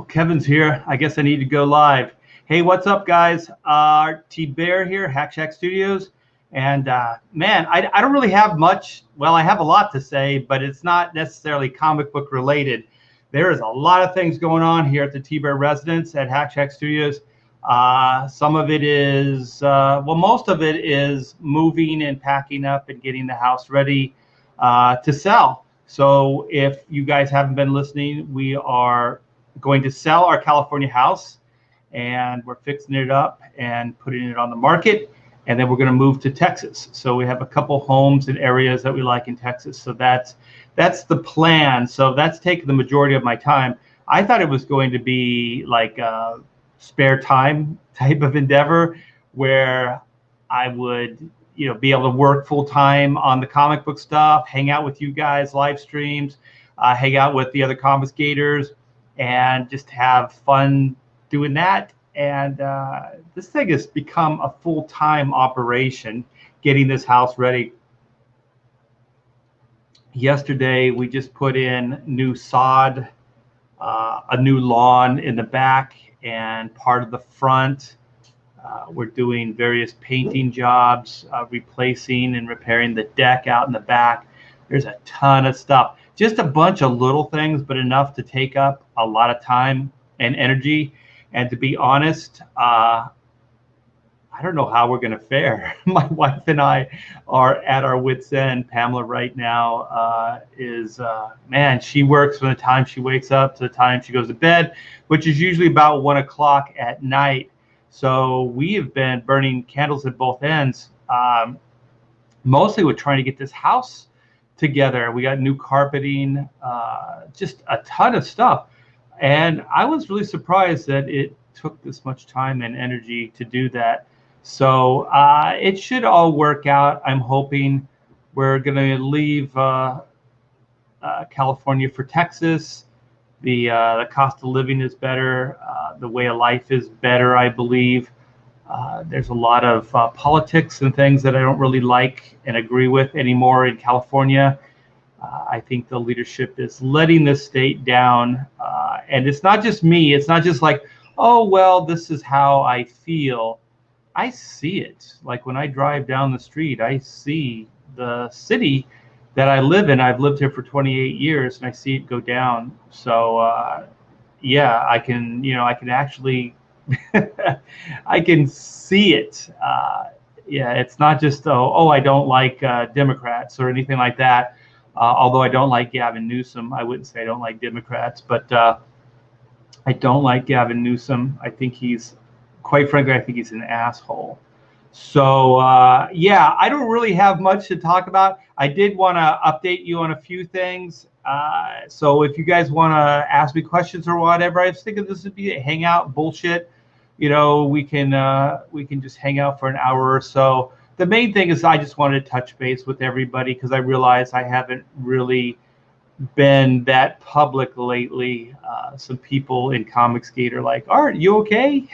Well, Kevin's here. I guess I need to go live. Hey, what's up, guys? T Bear here, Hack Shack Studios. And man, I don't really have much. Well, I have a lot to say, but it's not necessarily comic book related. There is a lot of things going on here at the T Bear residence at Hack Shack Studios. Some of it is, well, most of it is moving and packing up and getting the house ready to sell. So if you guys haven't been listening, we are going to sell our California house, and we're fixing it up and putting it on the market, and then we're going to move to Texas. So we have a couple homes in areas that we like in Texas. So that's the plan. So that's taken the majority of my time. I thought it was going to be like a spare time type of endeavor where I would be able to work full time on the comic book stuff, hang out with you guys, live streams, hang out with the other Confiscators, and just have fun doing that. And this thing has become a full-time operation, getting this house ready. Yesterday, we just put in new sod, a new lawn in the back and part of the front. We're doing various painting jobs, replacing and repairing the deck out in the back. There's a ton of stuff. Just a bunch of little things, but enough to take up a lot of time and energy. And to be honest, I don't know how we're going to fare. My wife and I are at our wits' end. Pamela right now man, she works from the time she wakes up to the time she goes to bed, which is usually about 1 o'clock at night. So we have been burning candles at both ends. Mostly we're trying to get this house together. We got new carpeting, just a ton of stuff. And I was really surprised that it took this much time and energy to do that. So it should all work out. I'm hoping. We're going to leave California for Texas. The cost of living is better. The way of life is better, I believe. There's a lot of politics and things that I don't really like and agree with anymore in California. I think the leadership is letting this state down. And it's not just me. It's not just like, oh, well, this is how I feel. I see it. Like when I drive down the street, I see the city that I live in. I've lived here for 28 years, and I see it go down. So, yeah, I can actually, I can see it. Yeah, it's not just, oh, I don't like Democrats or anything like that. Although I don't like Gavin Newsom. I wouldn't say I don't like Democrats, but I don't like Gavin Newsom. I think quite frankly, I think he's an asshole. So, yeah, I don't really have much to talk about. I did want to update you on a few things. So if you guys want to ask me questions or whatever, I was thinking this would be a hangout bullshit. We can just hang out for an hour or so. The main thing is I just wanted to touch base with everybody because I realize I haven't really been that public lately. Some people in Comicsgate are like, Art, you okay?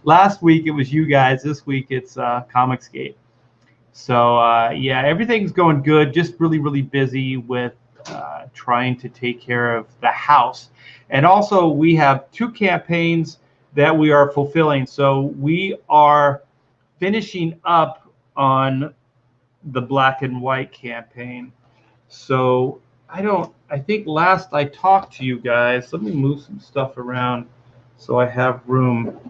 Last week it was you guys. This week it's Comicsgate. So yeah, everything's going good. Just really, really busy with trying to take care of the house. And also we have 2 campaigns that we are fulfilling. So we are finishing up on the Black and White campaign. So I think last I talked to you guys, let me move some stuff around so I have room.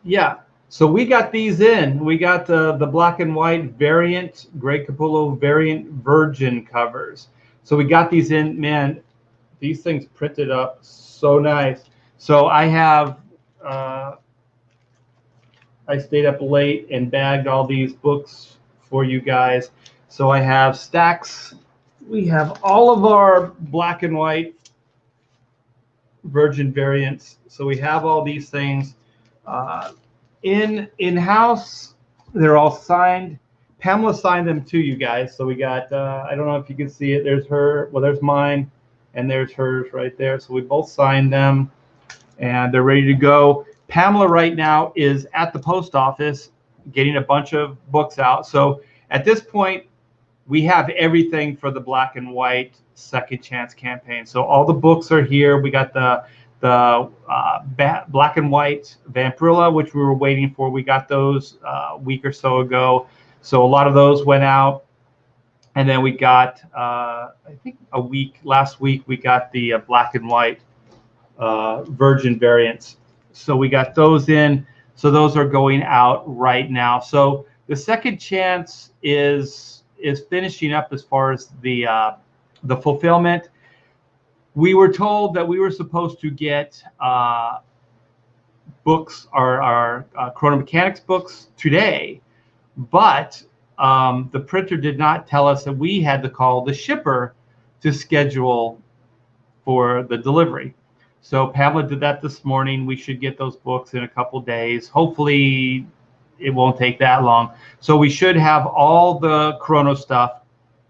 Yeah, so we got these in. We got the Black and White variant, Greg Capullo variant virgin covers. So we got these in. Man, these things printed up so nice. So I have, I stayed up late and bagged all these books for you guys. So I have stacks. We have all of our Black and White virgin variants. So we have all these things in-house. They're all signed. Pamela signed them to you guys. So we got, I don't know if you can see it. There's her, well, there's mine, and there's hers right there. So we both signed them, and they're ready to go. Pamela right now is at the post office getting a bunch of books out. So at this point, we have everything for the Black and White Second Chance campaign. So all the books are here. We got the Black and White Vampirilla, which we were waiting for. We got those a week or so ago. So a lot of those went out. And then we got, I think last week, we got the Black and White Virgin variants. So we got those in. So those are going out right now. So the Second Chance is finishing up as far as the fulfillment. We were told that we were supposed to get books, our Chrono Mechanics books today, but the printer did not tell us that we had to call the shipper to schedule for the delivery. So Pamela did that this morning. We should get those books in a couple days. Hopefully it won't take that long. So we should have all the Chrono stuff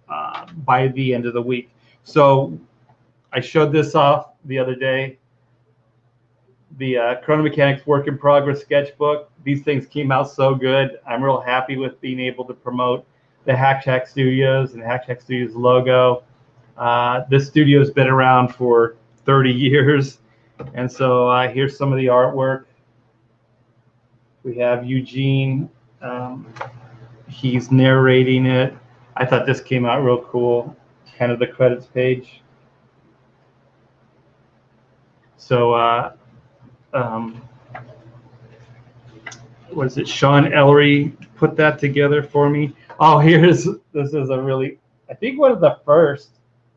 by the end of the week. So I showed this off the other day, the Chrono Mechanics Work in Progress sketchbook. These things came out so good. I'm real happy with being able to promote the Hack Shack Studios and Hack Shack Studios logo. This studio has been around for 30 years. And so here's some of the artwork. We have Eugene. He's narrating it. I thought this came out real cool, kind of the credits page. So what is it? Sean Ellery put that together for me. Oh, this is a really, I think one of the first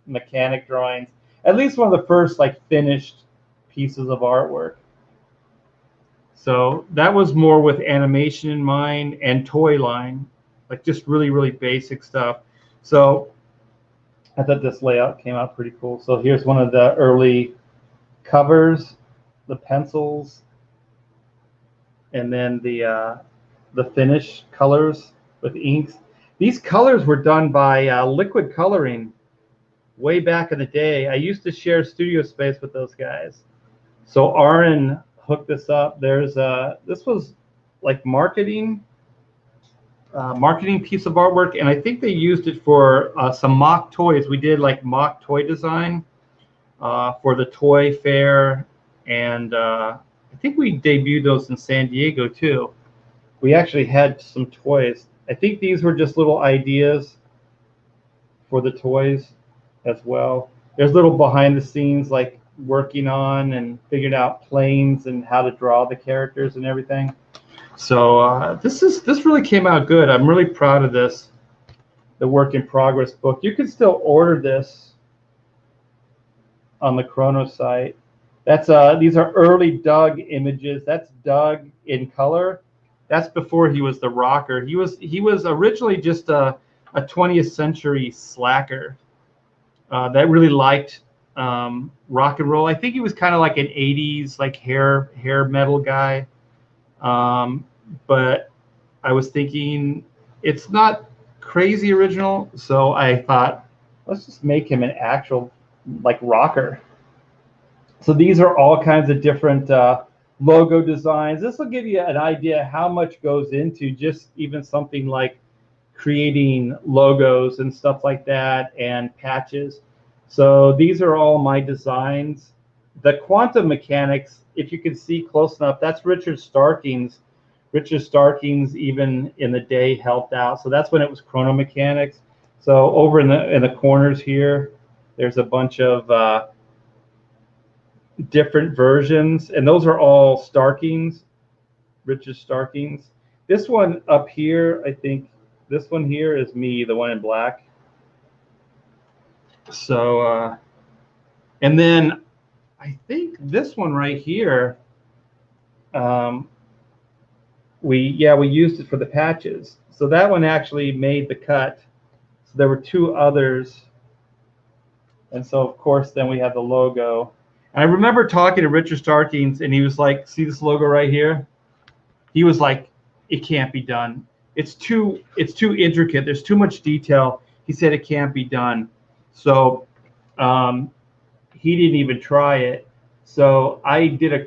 mechanic drawings, at least one of the first like finished pieces of artwork. So that was more with animation in mind and toy line, like just really, really basic stuff. So I thought this layout came out pretty cool. So here's one of the early covers, the pencils, and then the finish colors with inks. These colors were done by Liquid Coloring way back in the day. I used to share studio space with those guys. So Aaron hooked this up. There's this was like marketing piece of artwork, and I think they used it for some mock toys. We did like mock toy design for the toy fair, and I think we debuted those in San Diego too. We actually had some toys. I think these were just little ideas for the toys as well. There's little behind the scenes like working on and figuring out planes and how to draw the characters and everything. So this really came out good. I'm really proud of this, the Work in Progress book. You can still order this on the Chrono site. That's these are early Doug images. That's Doug in color. That's before he was the rocker. He was originally just a 20th century slacker that really liked rock and roll. I think he was kind of like an 80s like hair metal guy. But I was thinking it's not crazy original, so I thought let's just make him an actual like rocker. So these are all kinds of different logo designs. This will give you an idea how much goes into just even something like creating logos and stuff like that and patches. So these are all my designs. The Quantum Mechanics, if you can see close enough, that's Richard Starkings. Richard Starkings even in the day helped out. So that's when it was Chrono Mechanics. So over in the corners here, there's a bunch of different versions, and those are all Starkings, Richard Starkings. This one up here, I think this one here is me, the one in black. So, and then I think this one right here, we used it for the patches. So that one actually made the cut. So there were two others. And so, of course, then we have the logo. And I remember talking to Richard Starkings, and he was like, see this logo right here? He was like, it can't be done. It's too intricate. There's too much detail. He said it can't be done. So he didn't even try it. So I did a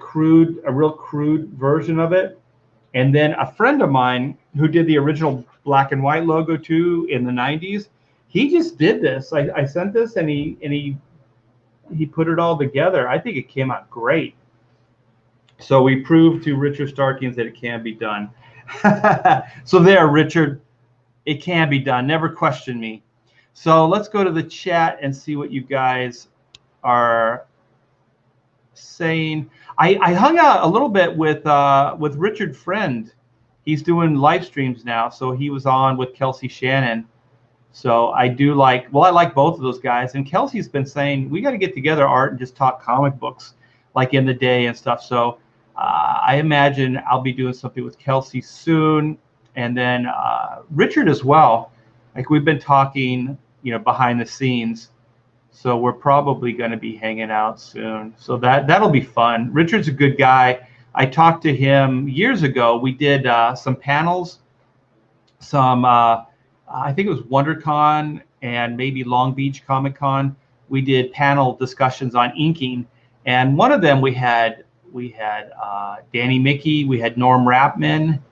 real crude version of it. And then a friend of mine who did the original black and white logo too in the 90s, he just did this. I sent this, and he put it all together. I think it came out great. So we proved to Richard Starkings that it can be done. So there, Richard, it can be done. Never question me. So let's go to the chat and see what you guys are saying. I hung out a little bit with Richard Friend. He's doing live streams now, so he was on with Kelsey Shannon. So I like both of those guys. And Kelsey's been saying we got to get together, Art, and just talk comic books like in the day and stuff. So I imagine I'll be doing something with Kelsey soon, and then Richard as well. Like we've been talking, behind the scenes. So we're probably going to be hanging out soon. So that'll be fun. Richard's a good guy. I talked to him years ago. We did some panels, I think it was WonderCon and maybe Long Beach Comic Con. We did panel discussions on inking, and one of them we had Danny Mickey, we had Norm Rapman,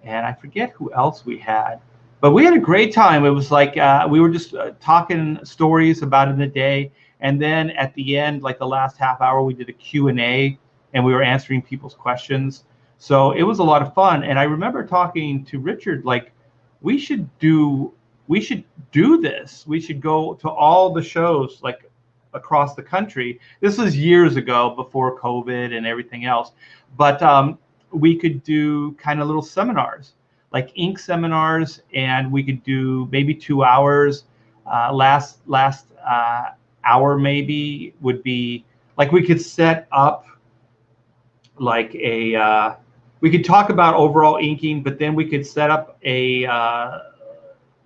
and I forget who else we had. But we had a great time. It was like we were just talking stories about in the day, and then at the end, like the last half hour, we did a Q&A, and we were answering people's questions. So it was a lot of fun. And I remember talking to Richard, like, we should do this. We should go to all the shows like across the country. This was years ago, before COVID and everything else. But we could do kind of little seminars, like ink seminars, and we could do maybe 2 hours. Last hour maybe would be like we could set up like we could talk about overall inking, but then we could set up a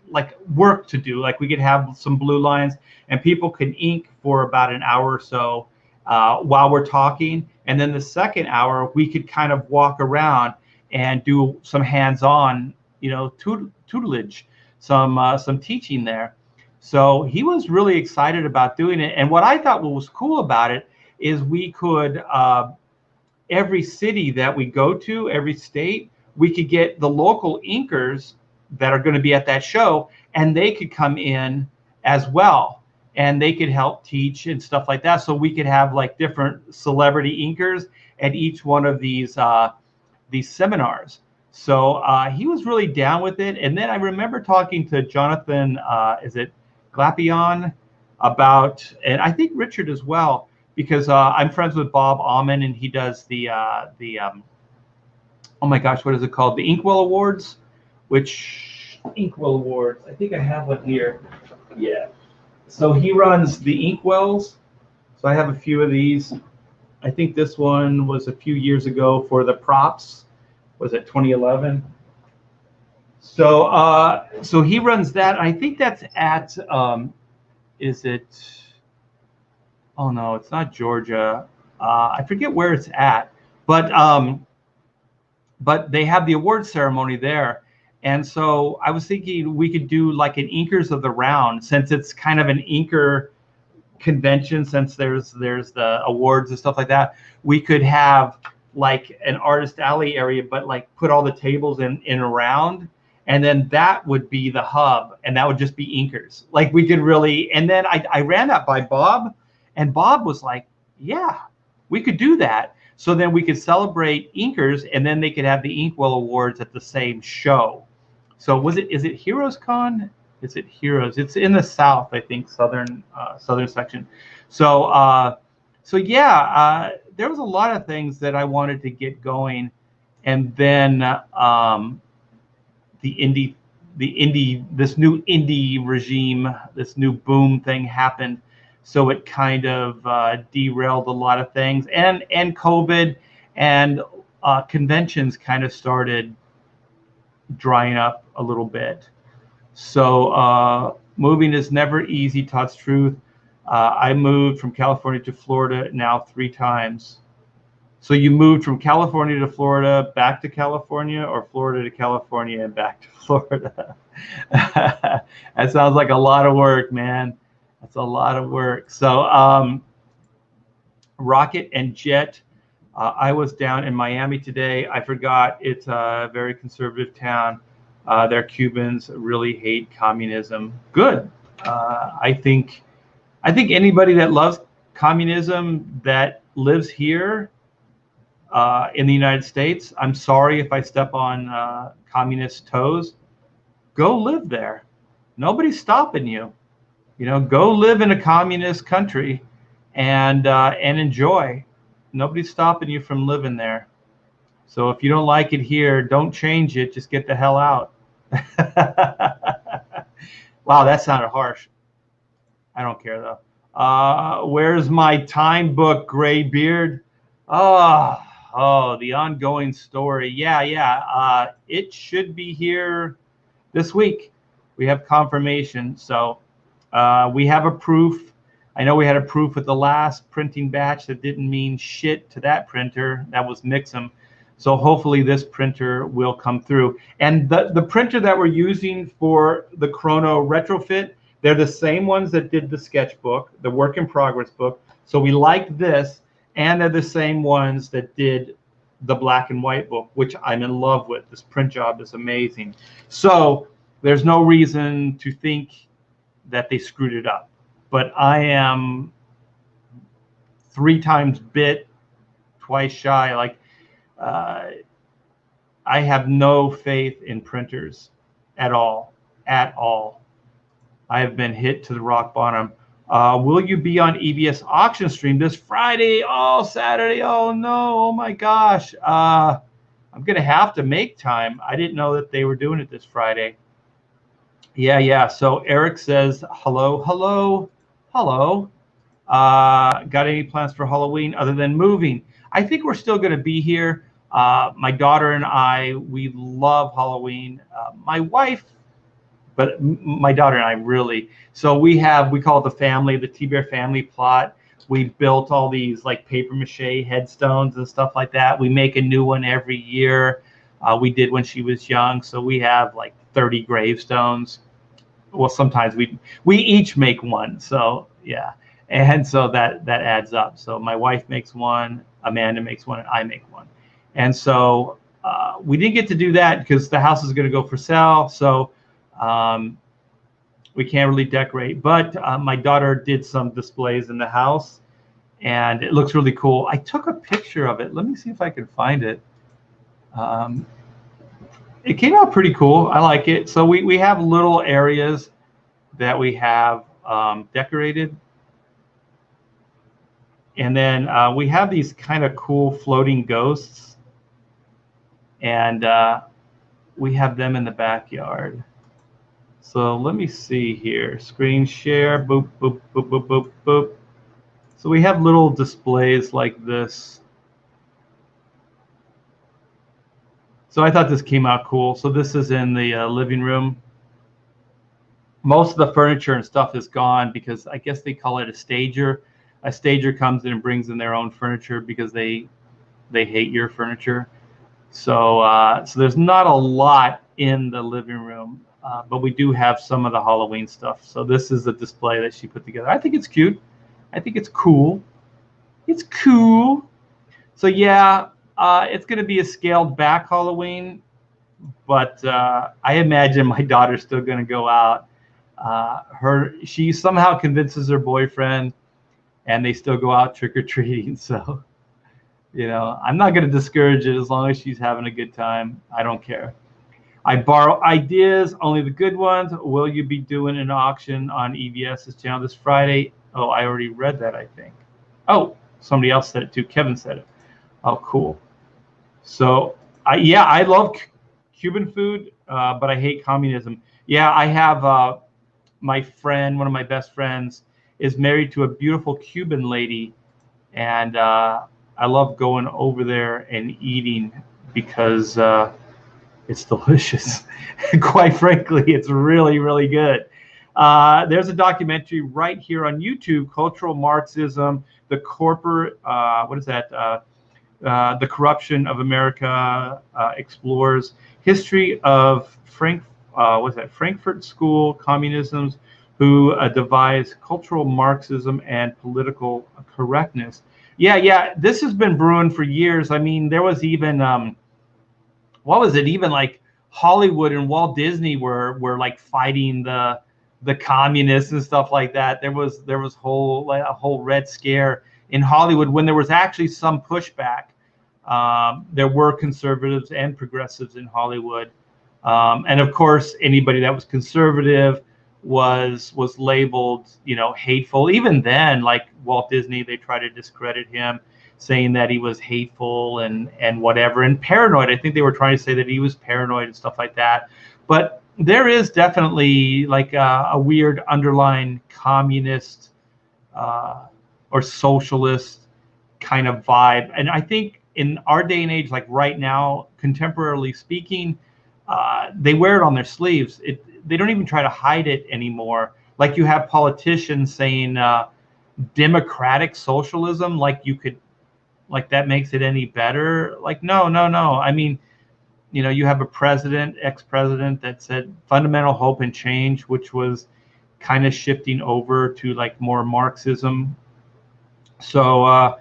like work to do. Like we could have some blue lines, and people could ink for about an hour or so while we're talking. And then the second hour, we could kind of walk around and do some hands-on, tutelage, some teaching there. So he was really excited about doing it. And what I thought was cool about it is we could, every city that we go to, every state, we could get the local inkers that are going to be at that show, and they could come in as well, and they could help teach and stuff like that. So we could have like different celebrity inkers at each one of these seminars. So he was really down with it. And then I remember talking to Jonathan, is it Glapion, about, and I think Richard as well, because I'm friends with Bob Aumann, and he does the oh my gosh, what is it called? The Inkwell Awards, Inkwell Awards. I think I have one here. Yeah. So he runs the Inkwells. So I have a few of these. I think this one was a few years ago for the props. Was it 2011? So so he runs that. I think that's at is it? Oh no, it's not Georgia. I forget where it's at, but they have the award ceremony there. And so I was thinking we could do like an Inkers of the Round, since it's kind of an inker convention, since there's the awards and stuff like that. We could have like an artist alley area, but like put all the tables in around, and then that would be the hub, and that would just be inkers. Like we could really, and then I ran that by Bob, and Bob was like, yeah, we could do that. So then we could celebrate inkers, and then they could have the Inkwell Awards at the same show. So is it Heroes Con? Is it Heroes? It's in the South, I think, southern section. So so yeah, there was a lot of things that I wanted to get going, and then this new indie regime, this new boom thing happened. So it kind of derailed a lot of things, and COVID and conventions kind of started drying up a little bit. So moving is never easy, Todd's truth. I moved from California to Florida now 3 times. So you moved from California to Florida, back to California, or Florida to California and back to Florida? That sounds like a lot of work, man. That's a lot of work. So Rocket and Jet, I was down in Miami today. I forgot it's a very conservative town. Their Cubans really hate communism. Good. I think anybody that loves communism that lives here in the United States, I'm sorry if I step on communist toes. Go live there. Nobody's stopping you. You know, go live in a communist country and enjoy. Nobody's stopping you from living there. So if you don't like it here, don't change it. Just get the hell out. Wow, that sounded harsh. I don't care though. Where's my time book, gray beard? Oh, the ongoing story. Yeah. It should be here this week. We have confirmation. So we have a proof. I know we had a proof with the last printing batch that didn't mean shit to that printer. That was Mixam. So hopefully this printer will come through. And the printer that we're using for the Chrono retrofit, they're the same ones that did the sketchbook, the work in progress book. So we like this, and they're the same ones that did the black and white book, which I'm in love with. This print job is amazing. So there's no reason to think that they screwed it up. But I am 3 times bit, twice shy. Like, I have no faith in printers at all. I have been hit to the rock bottom. Will you be on EBS auction stream this Friday? Oh, Saturday. Oh, no. Oh, my gosh. I'm going to have to make time. I didn't know that they were doing it this Friday. Yeah. So Eric says, hello. Got any plans for Halloween other than moving? I think we're still going to be here. My daughter and I, we love Halloween. My wife, but my daughter and I really. So we call it the family, the T-Bear family plot. We built all these like paper mache headstones and stuff like that. We make a new one every year. We did when she was young. So we have like 30 gravestones. Well, sometimes we each make one. So yeah. And so that adds up. So my wife makes one, Amanda makes one, and I make one. And so we didn't get to do that because the house is going to go for sale. So we can't really decorate. But my daughter did some displays in the house, and it looks really cool. I took a picture of it. Let me see if I can find it. It came out pretty cool. I like it. So we have little areas that we have decorated. And then we have these kind of cool floating ghosts. And we have them in the backyard. So let me see here. Screen share. Boop, boop, boop, boop, boop, boop. So we have little displays like this. So I thought this came out cool. So this is in the living room. Most of the furniture and stuff is gone because I guess they call it a stager. A stager comes in and brings in their own furniture because they hate your furniture. So so there's not a lot in the living room, but we do have some of the Halloween stuff. So this is a display that she put together. I think it's cute. I think it's cool. It's cool. So yeah, it's going to be a scaled back Halloween, but I imagine my daughter's still going to go out. She somehow convinces her boyfriend, and they still go out trick-or-treating. So, you know, I'm not going to discourage it as long as she's having a good time. I don't care. I borrow ideas, only the good ones. Will you be doing an auction on EBS's channel this Friday? Oh, I already read that, I think. Oh, somebody else said it too. Kevin said it. Oh, cool. So, yeah, I love Cuban food, but I hate communism. Yeah, I have my friend, one of my best friends, is married to a beautiful Cuban lady, and I love going over there and eating because it's delicious. Quite frankly, it's really, really good. There's a documentary right here on YouTube, Cultural Marxism, the corporate, what is that? The Corruption of America Explores History of Frankfurt School Communisms, who devised cultural Marxism and political correctness. Yeah, this has been brewing for years. I mean, there was even, what was it? Even like Hollywood and Walt Disney were like fighting the the communists and stuff like that. There was a whole Red Scare in Hollywood when there was actually some pushback. There were conservatives and progressives in Hollywood, and of course, anybody that was conservative was labeled, hateful. Even then, like Walt Disney, they tried to discredit him, saying that he was hateful and whatever, and paranoid. I think they were trying to say that he was paranoid and stuff like that. But there is definitely like a weird underlying communist or socialist kind of vibe. And I think in our day and age, like right now, contemporarily speaking, they wear it on their sleeves. They don't even try to hide it anymore. Like you have politicians saying democratic socialism, like that makes it any better. Like, no. I mean, you have a ex-president that said fundamental hope and change, which was kind of shifting over to like more Marxism. So,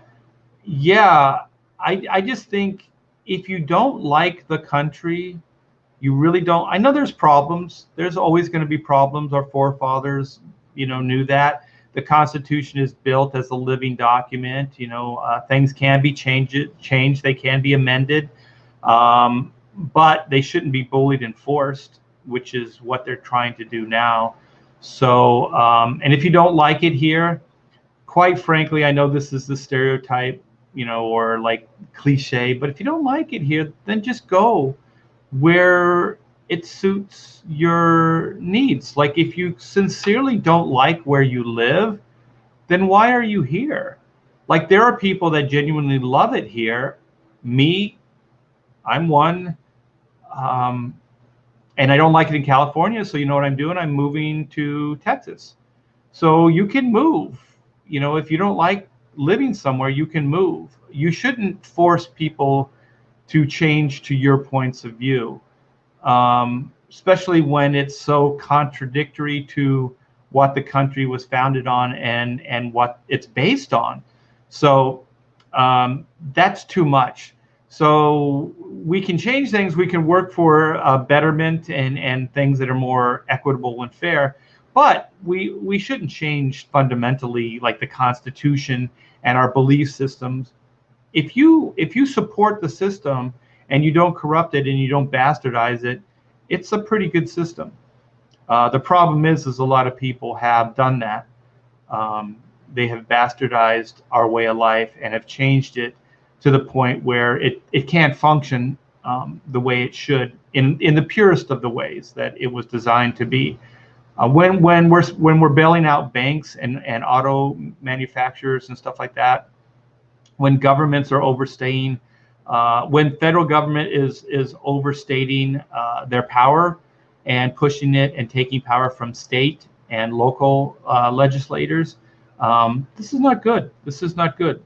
yeah, I just think if you don't like the country, you really don't. I know there's problems. There's always going to be problems. Our forefathers, knew that. The Constitution is built as a living document. Things can be changed. They can be amended. But they shouldn't be bullied and forced, which is what they're trying to do now. So, and if you don't like it here, quite frankly, I know this is the stereotype, or like cliche, but if you don't like it here, then just go where it suits your needs. Like if you sincerely don't like where you live, then why are you here? Like there are people that genuinely love it here. Me, I'm one. And I don't like it in California. So you know what I'm doing? I'm moving to Texas. So you can move. If you don't like living somewhere, you can move. You shouldn't force people to change to your points of view, especially when it's so contradictory to what the country was founded on and what it's based on. So that's too much. So we can change things. We can work for betterment and things that are more equitable and fair. But we shouldn't change fundamentally, like the Constitution and our belief systems. If you support the system and you don't corrupt it and you don't bastardize it, it's a pretty good system. The problem is a lot of people have done that. They have bastardized our way of life and have changed it to the point where it can't function the way it should in the purest of the ways that it was designed to be. When we're bailing out banks and auto manufacturers and stuff like that, when governments are overstaying, when federal government is overstating their power and pushing it and taking power from state and local legislators, this is not good. This is not good.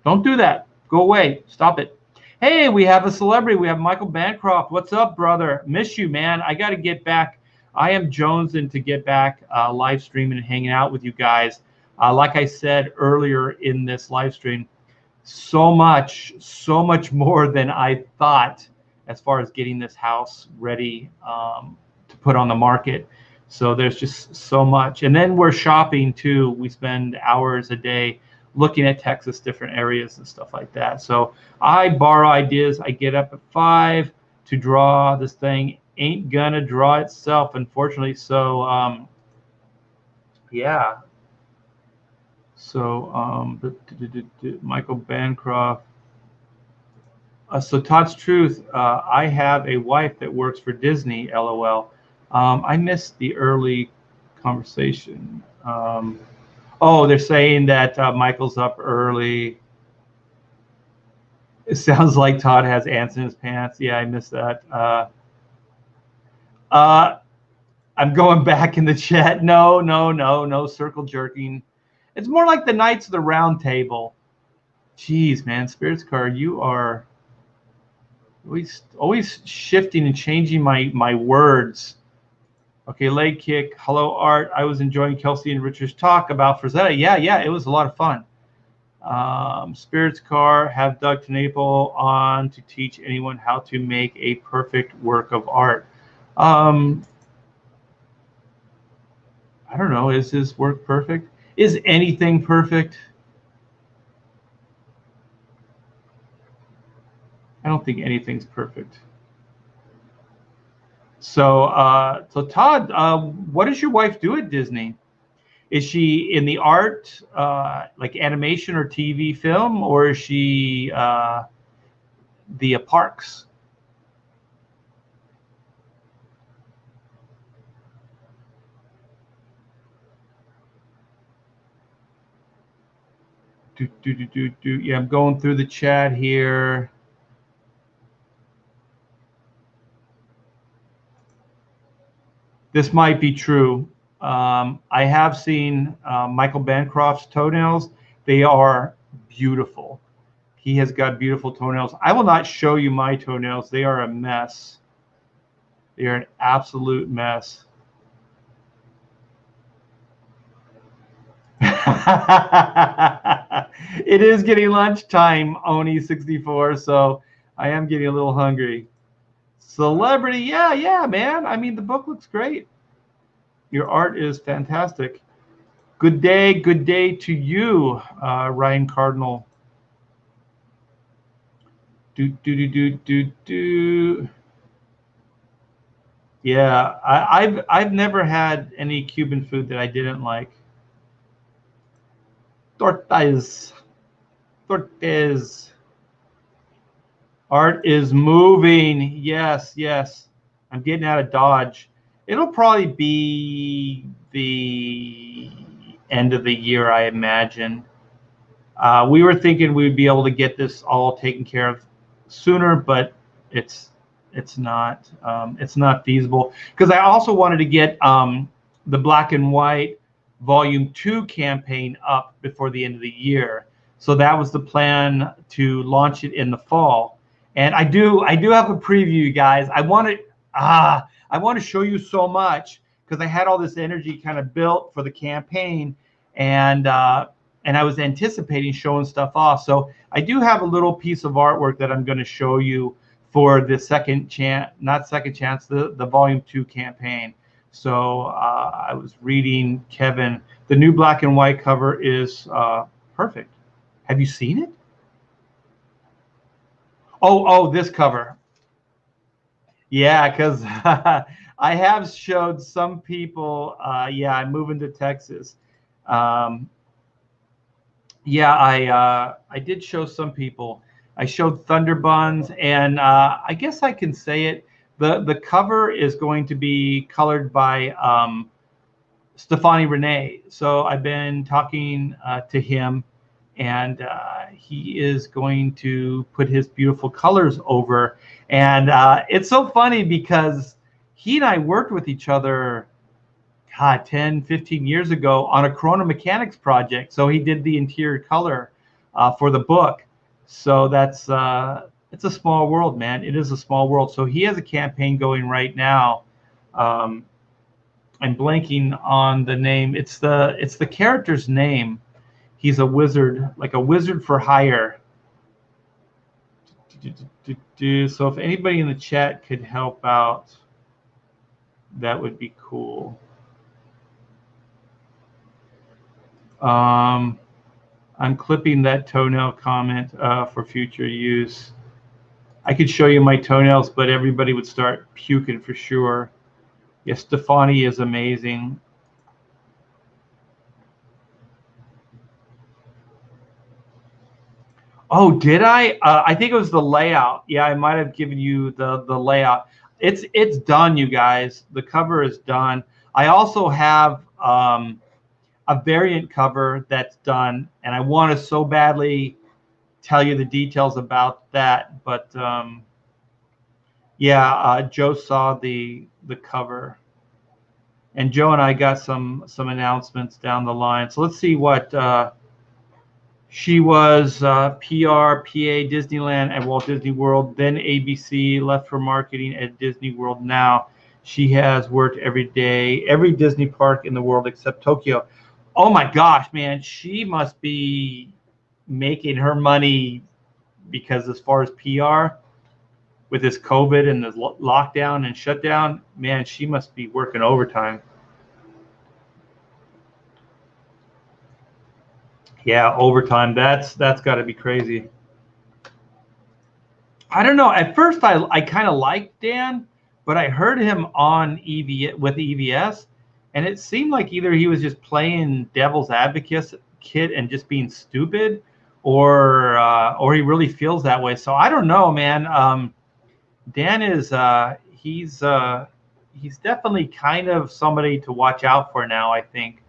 Don't do that. Go away. Stop it. Hey, we have a celebrity. We have Michael Bancroft. What's up, brother? Miss you, man. I got to get back. I am jonesing to get back live streaming and hanging out with you guys. Like I said earlier in this live stream, so much more than I thought as far as getting this house ready to put on the market. So there's just so much. And then we're shopping too. We spend hours a day looking at Texas, different areas and stuff like that. So I borrow ideas. I get up at 5 to draw. This thing ain't gonna draw itself, unfortunately. So yeah. So Michael Bancroft. So Todd's Truth, I have a wife that works for Disney, LOL. I missed the early conversation. Oh, they're saying that Michael's up early. It sounds like Todd has ants in his pants. Yeah, I missed that. I'm going back in the chat. No circle jerking. It's more like the Knights of the Round Table. Jeez, man, Spirits Car, you are always shifting and changing my words. Okay, leg kick. Hello, Art. I was enjoying Kelsey and Richard's talk about Frazetta. Yeah, it was a lot of fun. Spirits Car, have Doug TenNapel on to teach anyone how to make a perfect work of art. I don't know. Is his work perfect? Is anything perfect? I don't think anything's perfect. So, so Todd, what does your wife do at Disney? Is she in the art, like animation or TV film, or is she the parks? Yeah, I'm going through the chat here. This might be true. I have seen Michael Bancroft's toenails. They are beautiful. He has got beautiful toenails. I will not show you my toenails. They are a mess. They are an absolute mess. It is getting lunchtime, Oni64, so I am getting a little hungry. Celebrity, yeah, man. I mean, the book looks great. Your art is fantastic. Good day to you, Ryan Cardinal. Do. Yeah, I've never had any Cuban food that I didn't like. Tortas. Art is moving. Yes. I'm getting out of Dodge. It'll probably be the end of the year, I imagine. We were thinking we'd be able to get this all taken care of sooner, but it's not feasible, because I also wanted to get the Black and White Volume 2 campaign up before the end of the year. So that was the plan, to launch it in the fall. And I do have a preview, guys. I want to show you so much, because I had all this energy kind of built for the campaign, and I was anticipating showing stuff off. So I do have a little piece of artwork that I'm going to show you for the the Volume 2 campaign. So I was reading Kevin. The new Black and White cover is perfect. Have you seen it? Oh, this cover. Yeah, because I have showed some people. Yeah, I'm moving to Texas. Yeah, I did show some people. I showed Thunder Buns, and I guess I can say it. The cover is going to be colored by Stefani Rene. So I've been talking to him, and he is going to put his beautiful colors over. And it's so funny, because he and I worked with each other, God, 10, 15 years ago on a Corona Mechanics project. So he did the interior color for the book. So that's it's a small world, man. It is a small world. So he has a campaign going right now. I'm blanking on the name. It's the character's name. He's a wizard, like a wizard for hire. So if anybody in the chat could help out, that would be cool. I'm clipping that toenail comment for future use. I could show you my toenails, but everybody would start puking for sure. Yes, Stefani is amazing. Oh, did I? I think it was the layout. Yeah, I might have given you the layout. It's done, you guys. The cover is done. I also have a variant cover that's done, and I want to so badly tell you the details about that, but yeah, Joe saw the cover, and Joe and I got some announcements down the line. So let's see what she was. PR, PA, Disneyland at Walt Disney World, then ABC, left for marketing at Disney World. Now she has worked every day, every Disney park in the world except Tokyo. Oh my gosh, man, she must be making her money, because as far as PR, with this COVID and this lockdown and shutdown, man, she must be working overtime. Yeah, overtime. That's got to be crazy. I don't know. At first, I kind of liked Dan, but I heard him on with EVS, and it seemed like either he was just playing devil's advocate kid and just being stupid, or he really feels that way. So I don't know, man. Dan is he's definitely kind of somebody to watch out for now, I think.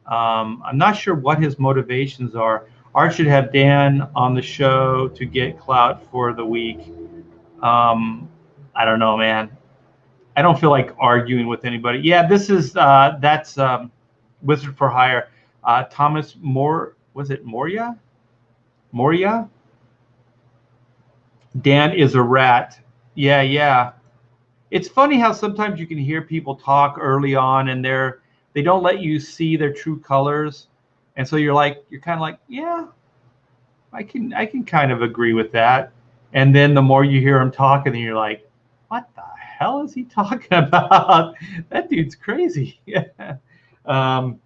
I'm not sure what his motivations are. Art should have Dan on the show to get clout for the week. I don't know, man. I don't feel like arguing with anybody. Yeah, this is that's Wizard for Hire. Thomas More, was it Moria? Moria? Dan is a rat. Yeah, yeah. It's funny how sometimes you can hear people talk early on and they don't let you see their true colors. And so you're kind of like, yeah, I can kind of agree with that. And then the more you hear him talking, then you're like, what the hell is he talking about? That dude's crazy. um,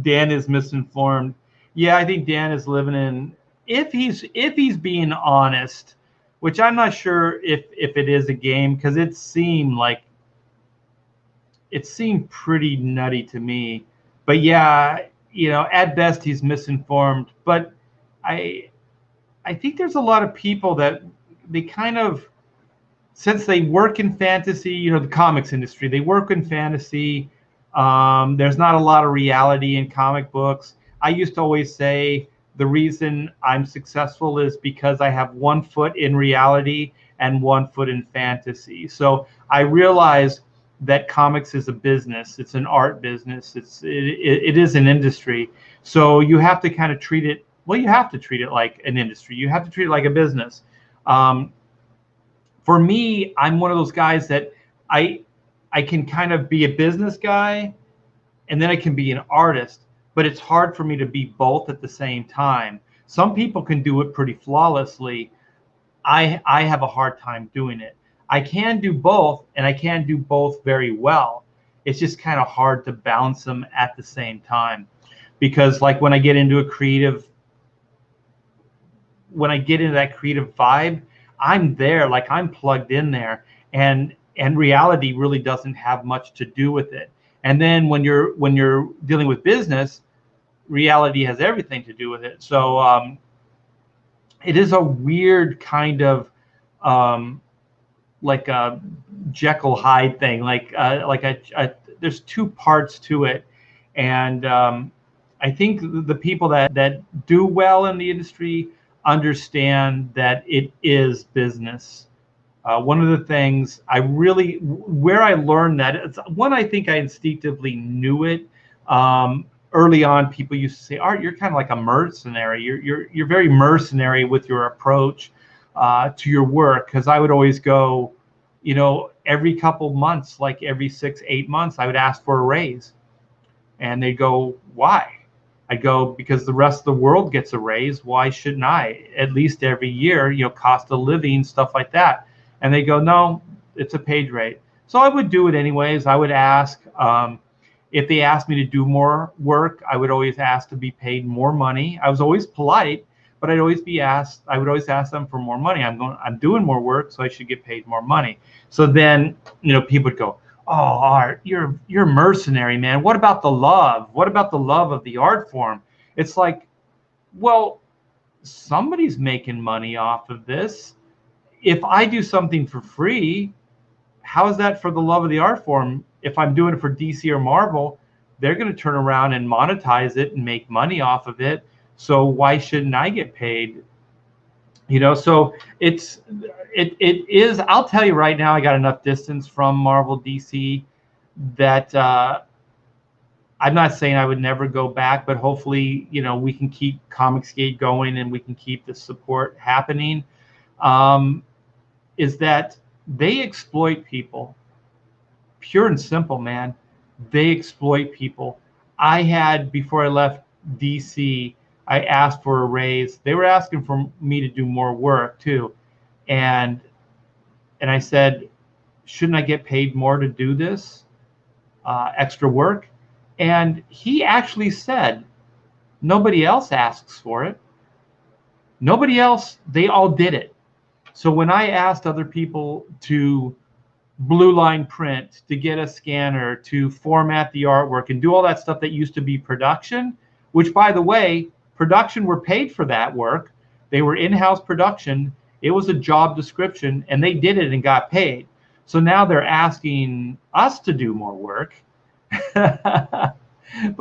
Dan is misinformed. Yeah, I think Dan is living in, if he's being honest, which I'm not sure if it is a game, because it seemed pretty nutty to me. But yeah, at best he's misinformed. But I I think there's a lot of people that they kind of, since they work in fantasy, the comics industry, they work in fantasy. There's not a lot of reality in comic books. I used to always say the reason I'm successful is because I have one foot in reality and one foot in fantasy. So I realize that comics is a business. It's an art business. It is an industry. So you have to kind of treat it. Well, you have to treat it like an industry. You have to treat it like a business. For me, I'm one of those guys that I can kind of be a business guy, and then I can be an artist, but it's hard for me to be both at the same time. Some people can do it pretty flawlessly. I have a hard time doing it. I can do both, and I can do both very well. It's just kind of hard to balance them at the same time, because like when I get into that creative vibe, I'm there, like I'm plugged in there, and reality really doesn't have much to do with it. And then when you're dealing with business, reality has everything to do with it. So it is a weird kind of like a Jekyll Hyde thing, like there's two parts to it. And I think the people that do well in the industry understand that it is business. One of the things where I learned that, I think I instinctively knew it. Early on, people used to say, Art, you're kind of like a mercenary. You're very mercenary with your approach to your work. Because I would always go, every couple months, like every 6-8 months, I would ask for a raise. And they'd go, why? I'd go, because the rest of the world gets a raise. Why shouldn't I? At least every year, cost of living, stuff like that. And they go, no, it's a page rate. So I would do it anyways. I would ask. If they asked me to do more work, I would always ask to be paid more money. I was always polite, but I would always ask them for more money. I'm doing more work, so I should get paid more money. So then, people would go, oh, Art, you're mercenary, man. What about the love? What about the love of the art form? It's like, well, somebody's making money off of this. If I do something for free, how is that for the love of the art form? If I'm doing it for DC or Marvel, they're going to turn around and monetize it and make money off of it. So why shouldn't I get paid? So it is. I'll tell you right now, I got enough distance from Marvel, DC that I'm not saying I would never go back, but hopefully, we can keep Comicsgate going and we can keep the support happening. Is that they exploit people. Pure and simple, man. They exploit people. Before I left DC, I asked for a raise. They were asking for me to do more work too. And I said, shouldn't I get paid more to do this extra work? And he actually said, Nobody else asks for it. Nobody else, they all did it. So when I asked other people to blue line print, to get a scanner, to format the artwork and do all that stuff that used to be production, which by the way, production were paid for that work. They were in-house production. It was a job description and they did it and got paid. So now they're asking us to do more work, but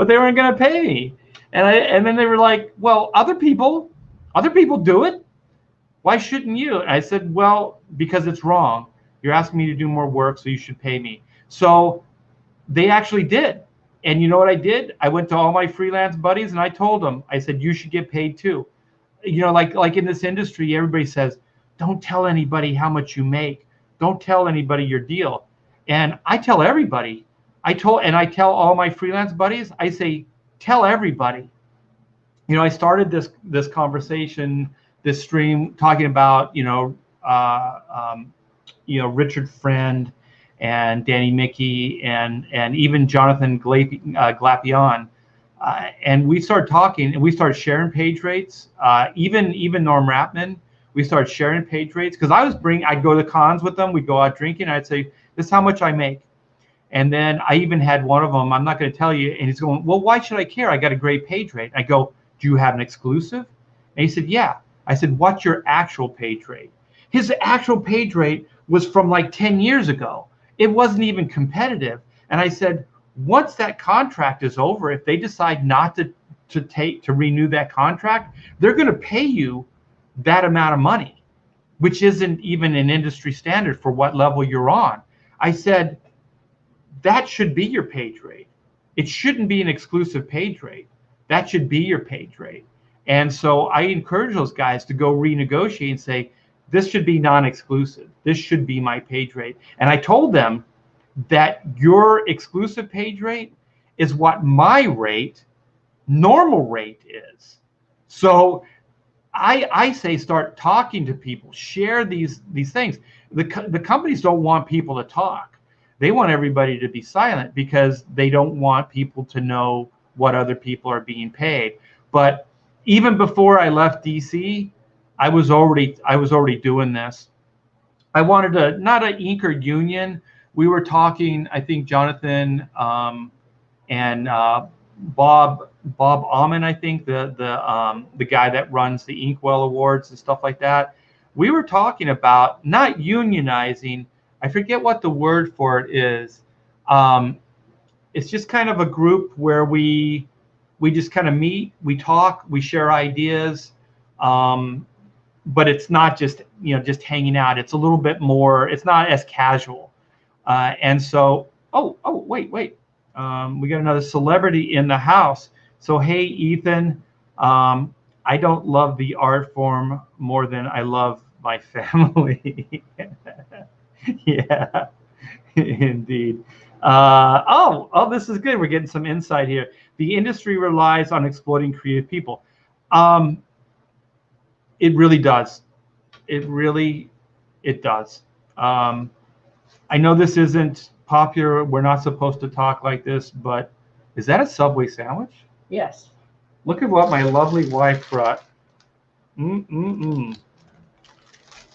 they weren't going to pay me. And then they were like, well, other people do it. Why shouldn't you? And I said, well, because it's wrong. You're asking me to do more work, so you should pay me. So they actually did. And you know what I did? I went to all my freelance buddies and I told them, I said, you should get paid too. You know, like in this industry, everybody says, don't tell anybody how much you make. Don't tell anybody your deal. And I tell everybody. I tell all my freelance buddies, I say, tell everybody. You know, I started this conversation, this stream, talking about, Richard Friend and Danny Mickey and even Jonathan Glapion. And we started talking and we started sharing page rates. Even Norm Rapman, we started sharing page rates because I'd go to cons with them. We'd go out drinking. I'd say, this is how much I make. And then I even had one of them, I'm not going to tell you. And he's going, well, why should I care? I got a great page rate. I go, do you have an exclusive? And he said, yeah. I said, what's your actual page rate? His actual page rate was from like 10 years ago. It wasn't even competitive. And I said, once that contract is over, if they decide not to renew that contract, they're going to pay you that amount of money, which isn't even an industry standard for what level you're on. I said, that should be your page rate. It shouldn't be an exclusive page rate. That should be your page rate. And so I encourage those guys to go renegotiate and say, this should be non-exclusive. This should be my page rate. And I told them that your exclusive page rate is what my rate, normal rate is. So I say start talking to people, share these things. The companies don't want people to talk. They want everybody to be silent because they don't want people to know what other people are being paid. But even before I left DC, I was already doing this. I wanted to, not an inker union. We were talking, I think Jonathan and Bob Ahman, I think the guy that runs the Inkwell Awards and stuff like that. We were talking about not unionizing. I forget what the word for it is. It's just kind of a group where we just kind of meet, we talk, we share ideas, but it's not just just hanging out. It's a little bit more. It's not as casual. And so, wait, we got another celebrity in the house. So hey, Ethan, I don't love the art form more than I love my family. Yeah, indeed. This is good. We're getting some insight here. The industry relies on exploiting creative people. It really does. It does. I know this isn't popular. We're not supposed to talk like this, but is that a Subway sandwich? Yes. Look at what my lovely wife brought.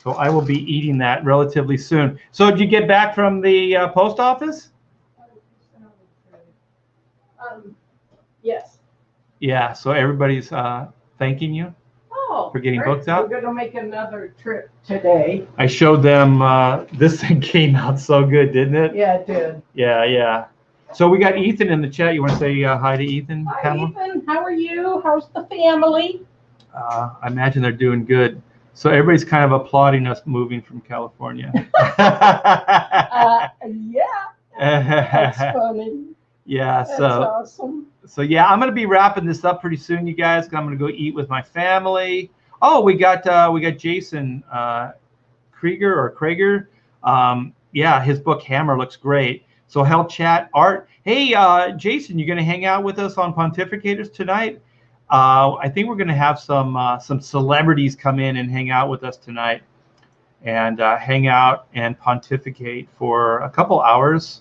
So I will be eating that relatively soon. So did you get back from the post office? Yes. Yeah, so everybody's thanking you for getting books out. We're going to make another trip today. I showed them, this thing came out so good, didn't it? Yeah, it did. Yeah. So we got Ethan in the chat. You want to say hi to Ethan? Hi, Pamela? Ethan. How are you? How's the family? I imagine they're doing good. So everybody's kind of applauding us moving from California. Yeah. That's funny. Yeah, That's so awesome. So yeah, I'm gonna be wrapping this up pretty soon, you guys. I'm gonna go eat with my family. Oh, we got Jason Krieger. Yeah, his book Hammer looks great. So Hell Chat Art. Hey, Jason, you gonna hang out with us on Pontificators tonight? I think we're gonna have some celebrities come in and hang out with us tonight, and hang out and pontificate for a couple hours.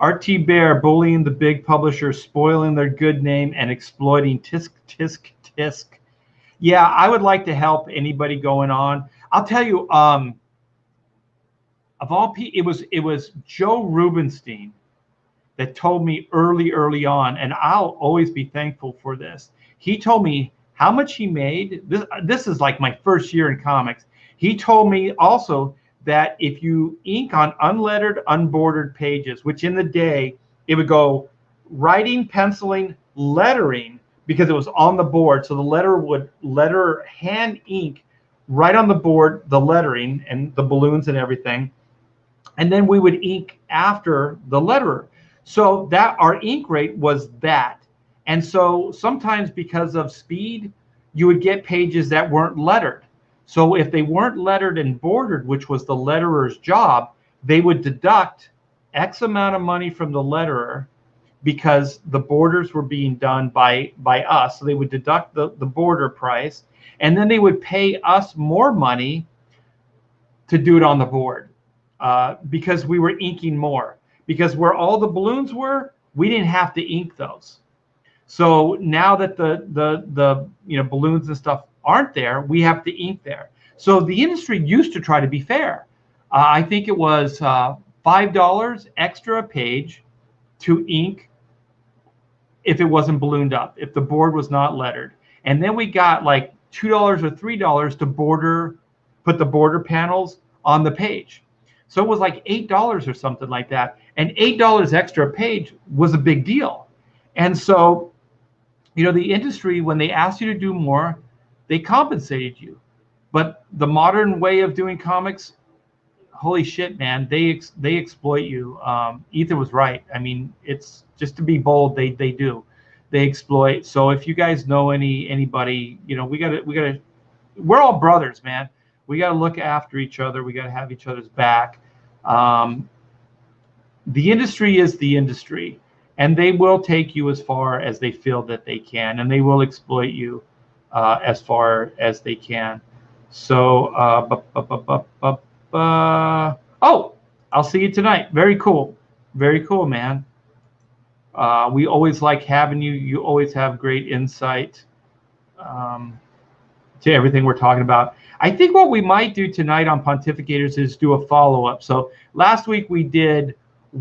RT Bear bullying the big publishers, spoiling their good name, and exploiting tisk, tisk, tisk. Yeah, I would like to help anybody going on. I'll tell you, of all people, it was Joe Rubenstein that told me early on, and I'll always be thankful for this. He told me how much he made. This is like my first year in comics. He told me also that if you ink on unlettered, unbordered pages, which in the day, it would go writing, penciling, lettering, because it was on the board. So the letter would hand ink right on the board, the lettering and the balloons and everything. And then we would ink after the letterer. So that our ink rate was that. And so sometimes because of speed, you would get pages that weren't lettered. So if they weren't lettered and bordered, which was the letterer's job, they would deduct X amount of money from the letterer because the borders were being done by us. So they would deduct the border price, and then they would pay us more money to do it on the board because we were inking more. Because where all the balloons were, we didn't have to ink those. So now that the balloons and stuff aren't there, we have to ink there. So the industry used to try to be fair. I think it was $5 extra a page to ink if it wasn't ballooned up, if the board was not lettered. And then we got like $2 or $3 to put the border panels on the page. So it was like $8 or something like that. And $8 extra a page was a big deal. And so, the industry, when they asked you to do more, they compensated you. But the modern way of doing comics, holy shit, man, they exploit you. Ethan was right. I mean, it's just to be bold, they do. They exploit. So if you guys know anybody, we're all brothers, man. We got to look after each other. We got to have each other's back. The industry is the industry, and they will take you as far as they feel that they can, and they will exploit you as far as they can. So, oh, I'll see you tonight. Very cool. Very cool, man. We always like having you. You always have great insight to everything we're talking about. I think what we might do tonight on Pontificators is do a follow-up. So last week we did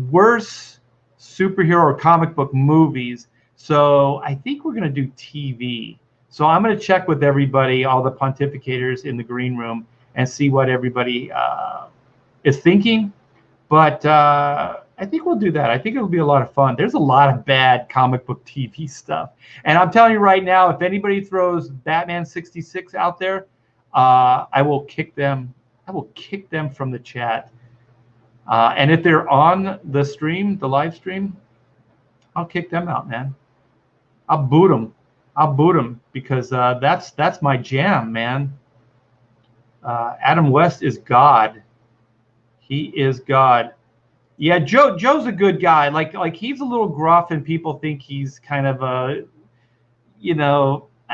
worst superhero or comic book movies. So I think we're going to do TV. So I'm going to check with everybody, all the Pontificators in the green room, and see what everybody is thinking. But I think we'll do that. I think it'll be a lot of fun. There's a lot of bad comic book TV stuff. And I'm telling you right now, if anybody throws Batman 66 out there, I will kick them. I will kick them from the chat. And if they're on the stream, the live stream, I'll kick them out, man. I'll boot them. I'll boot them because that's my jam, man. Adam West is God. He is God. Yeah, Joe's a good guy. Like he's a little gruff, and people think he's kind of a, I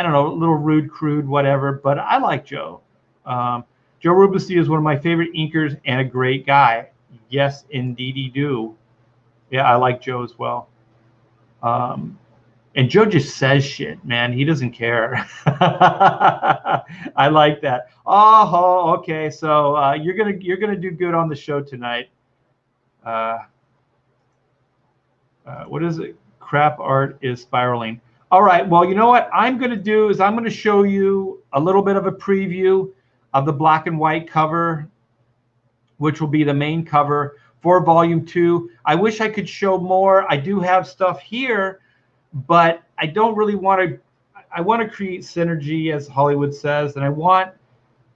don't know, a little rude, crude, whatever. But I like Joe. Joe Rubenstein is one of my favorite inkers and a great guy. Yes, indeedy do. Yeah, I like Joe as well. And Joe just says shit, man. He doesn't care. I like that. Oh, okay. So you're gonna do good on the show tonight. What is it? Crap art is spiraling. All right. Well, you know what I'm gonna do is I'm gonna show you a little bit of a preview of the black and white cover, which will be the main cover for Volume 2. I wish I could show more. I do have stuff here, but I don't really want to. I want to create synergy, as Hollywood says, and I want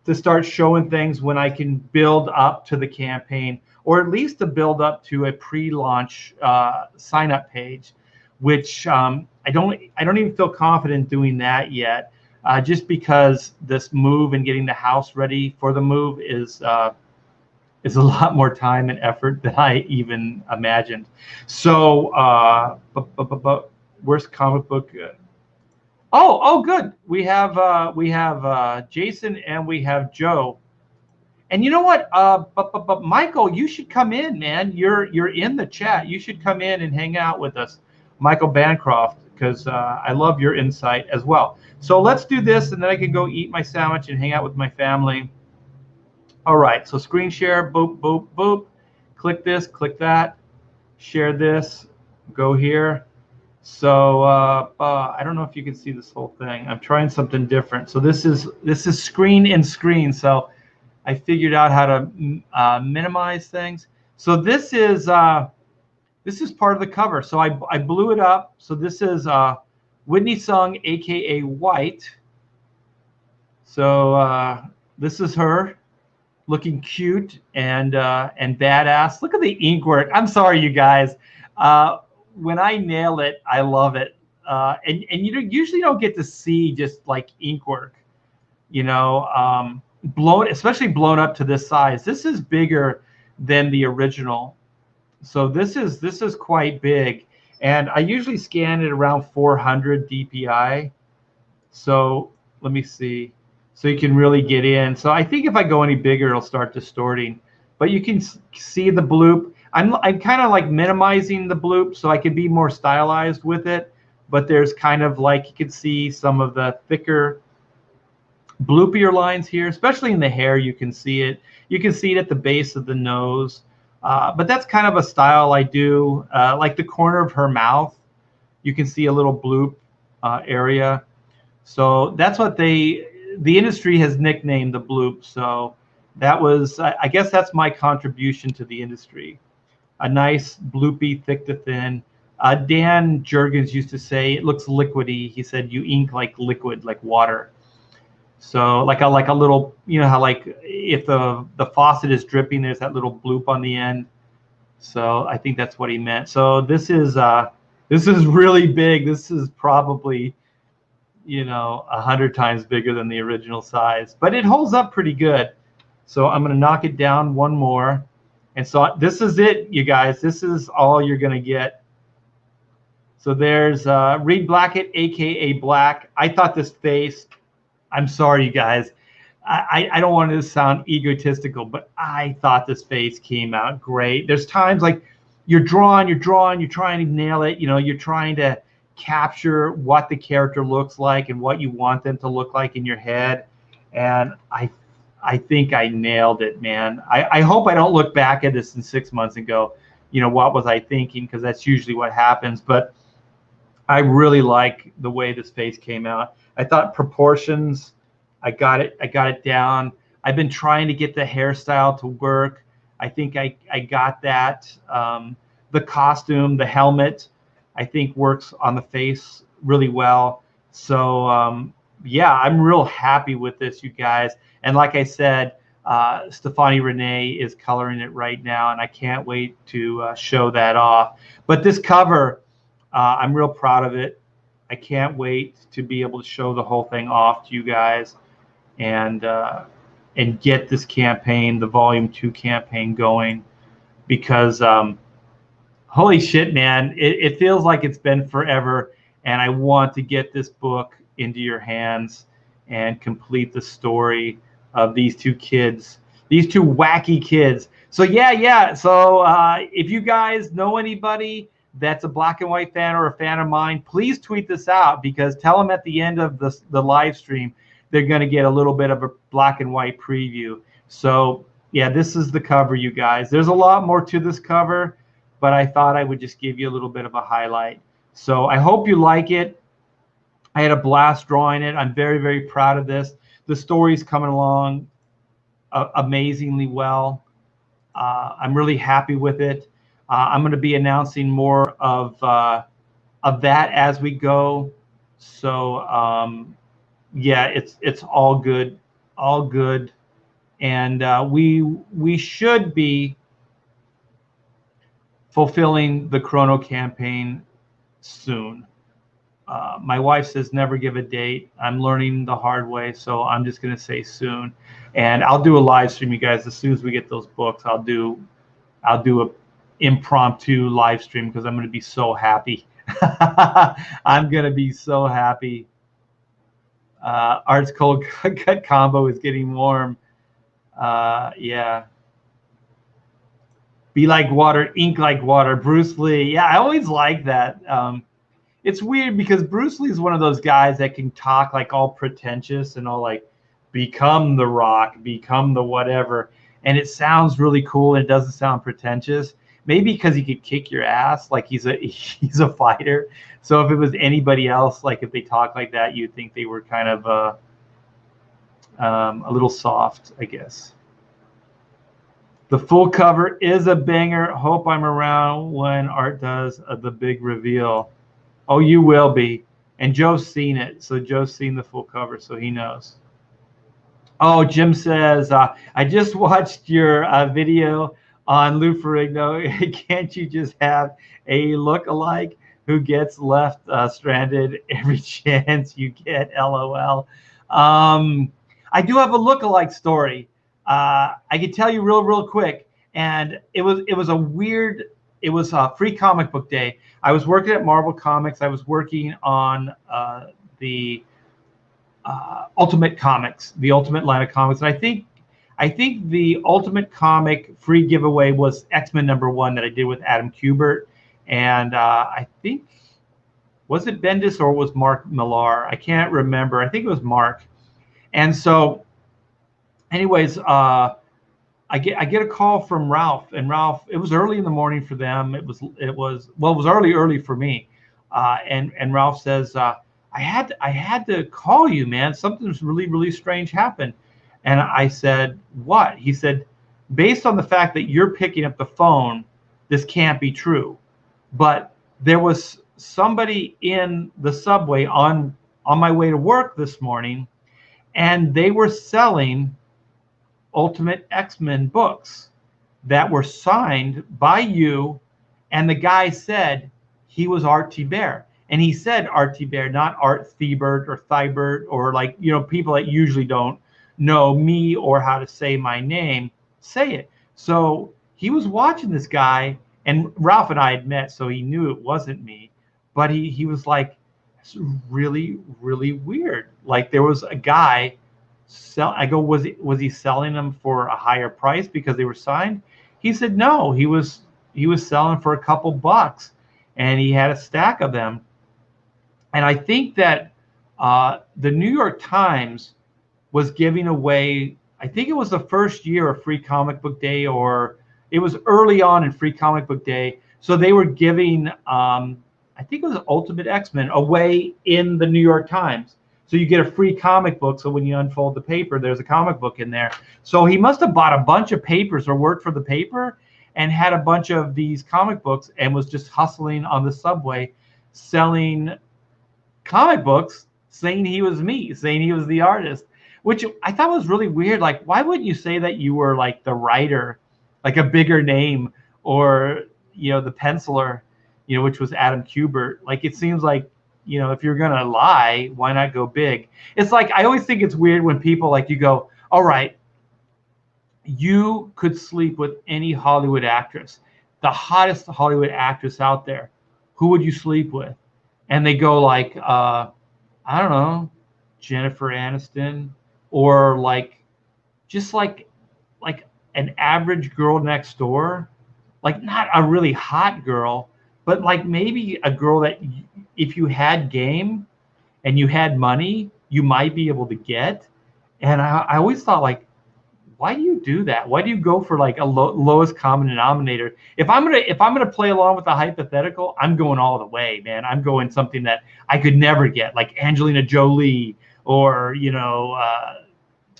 to start showing things when I can build up to the campaign, or at least to build up to a pre-launch sign-up page, which I don't even feel confident doing that yet, just because this move and getting the house ready for the move is a lot more time and effort than I even imagined. So, worst comic book. Oh, good. We have Jason and we have Joe. And you know what? But Michael, you should come in, man. You're in the chat. You should come in and hang out with us, Michael Bancroft, because I love your insight as well. So let's do this, and then I can go eat my sandwich and hang out with my family. All right. So screen share. Boop, boop, boop. Click this. Click that. Share this. Go here. So I don't know if you can see this whole thing. I'm trying something different. So this is screen in screen. So I figured out how to minimize things. So this is part of the cover. So I blew it up. So this is Whitney Sung, aka White. So this is her looking cute and badass. Look at the ink work. I'm sorry, you guys. When I nail it, I love it. And you usually don't get to see just like ink work, you know, especially blown up to this size. This is bigger than the original. So this is quite big. And I usually scan it around 400 DPI. So let me see. So you can really get in. So I think if I go any bigger, it'll start distorting. But you can see the bloop. I'm kind of like minimizing the bloop so I can be more stylized with it. But there's kind of like, you can see some of the thicker bloopier lines here, especially in the hair. You can see it. You can see it at the base of the nose. But that's kind of a style I do. Like the corner of her mouth, you can see a little bloop area. So that's what the industry has nicknamed the bloop. So that was, I guess that's my contribution to the industry. A nice bloopy, thick to thin. Dan Jurgens used to say it looks liquidy. He said you ink like liquid, like water. So like a little, you know how like if the faucet is dripping, there's that little bloop on the end. So I think that's what he meant. So this is really big. This is probably, you know, 100 times bigger than the original size, but it holds up pretty good. So I'm going to knock it down one more. And so this is it, you guys. This is all you're going to get. So there's Reed Blackett, aka Black. I thought this face, I'm sorry, you guys. I don't want to sound egotistical, but I thought this face came out great. There's times like you're trying to nail it. You know, you're trying to capture what the character looks like and what you want them to look like in your head. And I think I nailed it, man. I hope I don't look back at this in 6 months and go, you know, what was I thinking? Because that's usually what happens. But I really like the way this face came out. I thought proportions, I got it down. I've been trying to get the hairstyle to work. I think I got that. The costume, the helmet, I think works on the face really well. So yeah, I'm real happy with this, you guys. And like I said, Stefani Renee is coloring it right now, and I can't wait to show that off. But this cover, I'm real proud of it. I can't wait to be able to show the whole thing off to you guys, and get this campaign, the Volume 2 campaign, going, because holy shit, man, it feels like it's been forever, and I want to get this book into your hands and complete the story of these two kids, these two wacky kids. So yeah. So if you guys know anybody that's a Black and White fan or a fan of mine, please tweet this out, because tell them at the end of the live stream they're going to get a little bit of a Black and White preview. So yeah, this is the cover, you guys. There's a lot more to this cover, but I thought I would just give you a little bit of a highlight. So I hope you like it. I had a blast drawing it. I'm very, very proud of this. The story's coming along amazingly well. I'm really happy with it. I'm going to be announcing more of that as we go. So yeah, it's all good, and we should be fulfilling the Chrono campaign soon. My wife says never give a date. I'm learning the hard way, so I'm just going to say soon. And I'll do a live stream, you guys. As soon as we get those books, I'll do a impromptu live stream, because I'm going to be so happy. I'm going to be so happy. Art's Cold Cut combo is getting warm. Yeah. Be like water, ink like water. Bruce Lee. Yeah, I always like that. It's weird because Bruce Lee is one of those guys that can talk like all pretentious and all like become the Rock, become the whatever, and it sounds really cool and it doesn't sound pretentious. Maybe because he could kick your ass, like he's a fighter. So if it was anybody else, like if they talk like that, you'd think they were kind of a little soft, I guess. The full cover is a banger. Hope I'm around when Art does the big reveal. Oh, you will be. And Joe's seen it. So Joe's seen the full cover, so he knows. Oh, Jim says, I just watched your video on Lou Ferrigno. Can't you just have a look-alike who gets left stranded every chance you get? LOL. I do have a look-alike story. I can tell you real quick. And it was a weird. It was a free comic book day. I was working at Marvel Comics. I was working on the Ultimate Comics, the Ultimate line of comics. And I think the Ultimate comic free giveaway was X-Men #1 that I did with Adam Kubert, and I think, was it Bendis or was Mark Millar? I can't remember. I think it was Mark. And so, anyways, I get a call from Ralph, and Ralph, it was early in the morning for them. It was early for me, and Ralph says, I had to call you, man. Something's really strange happened. And I said, what? He said, based on the fact that you're picking up the phone, this can't be true. But there was somebody in the subway on my way to work this morning, and they were selling Ultimate X-Men books that were signed by you, and the guy said he was Art Thibert. And he said Art Thibert, not Art Thibert or Thibert, or like, people that usually don't know me or how to say my name, say it. So he was watching this guy, and Ralph and I had met, so he knew it wasn't me. But he was like, it's really weird. Like there was a guy I go, was he selling them for a higher price because they were signed? He said no, he was selling for a couple bucks, and he had a stack of them. And I think that the New York Times was giving away, I think it was the first year of Free Comic Book Day, or it was early on in Free Comic Book Day. So they were giving, I think it was Ultimate X-Men away in the New York Times. So you get a free comic book. So when you unfold the paper, there's a comic book in there. So he must have bought a bunch of papers or worked for the paper and had a bunch of these comic books and was just hustling on the subway selling comic books, saying he was me, saying he was the artist, which I thought was really weird. Like, why wouldn't you say that you were like the writer, like a bigger name, or, the penciler, which was Adam Kubert? Like, it seems like, if you're going to lie, why not go big? It's like, I always think it's weird when people like, you go, all right, you could sleep with any Hollywood actress, the hottest Hollywood actress out there. Who would you sleep with? And they go like, I don't know, Jennifer Aniston, or like, just like an average girl next door, like not a really hot girl, but like maybe a girl that if you had game and you had money, you might be able to get. And I always thought, like, why do you do that? Why do you go for like a lowest common denominator? If I'm gonna play along with the hypothetical, I'm going all the way, man. I'm going something that I could never get, like Angelina Jolie, or